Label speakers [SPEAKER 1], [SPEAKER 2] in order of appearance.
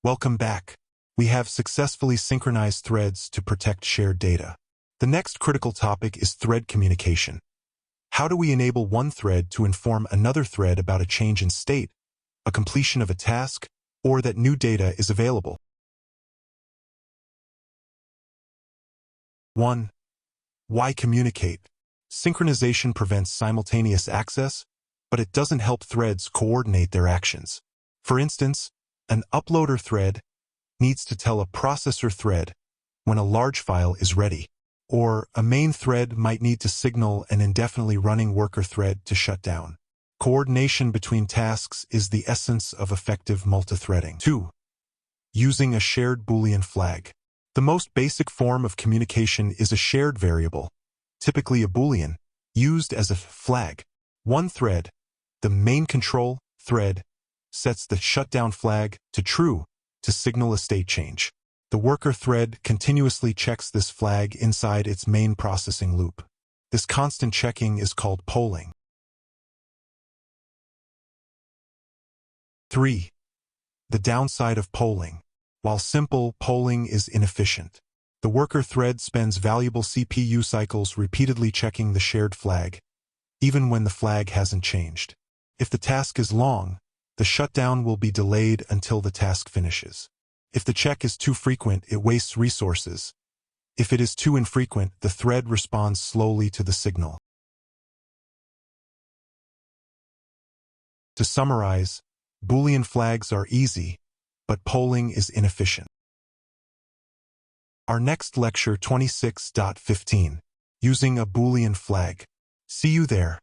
[SPEAKER 1] Welcome back. We have successfully synchronized threads to protect shared data. The next critical topic is thread communication. How do we enable one thread to inform another thread about a change in state, a completion of a task, or that new data is available? 1. Why communicate? Synchronization prevents simultaneous access, but it doesn't help threads coordinate their actions. For instance, an uploader thread needs to tell a processor thread when a large file is ready, or a main thread might need to signal an indefinitely running worker thread to shut down. Coordination between tasks is the essence of effective multithreading. 2. Using a shared Boolean flag. The most basic form of communication is a shared variable, typically a Boolean, used as a flag. One thread, the main control thread, sets the shutdown flag to true to signal a state change. The worker thread continuously checks this flag inside its main processing loop. This constant checking is called polling. 3. The downside of polling. While simple, polling is inefficient. The worker thread spends valuable CPU cycles repeatedly checking the shared flag, even when the flag hasn't changed. If the task is long, the shutdown will be delayed until the task finishes. If the check is too frequent, it wastes resources. If it is too infrequent, the thread responds slowly to the signal. To summarize, Boolean flags are easy, but polling is inefficient. Our next lecture 26.15, Using a Boolean flag. See you there.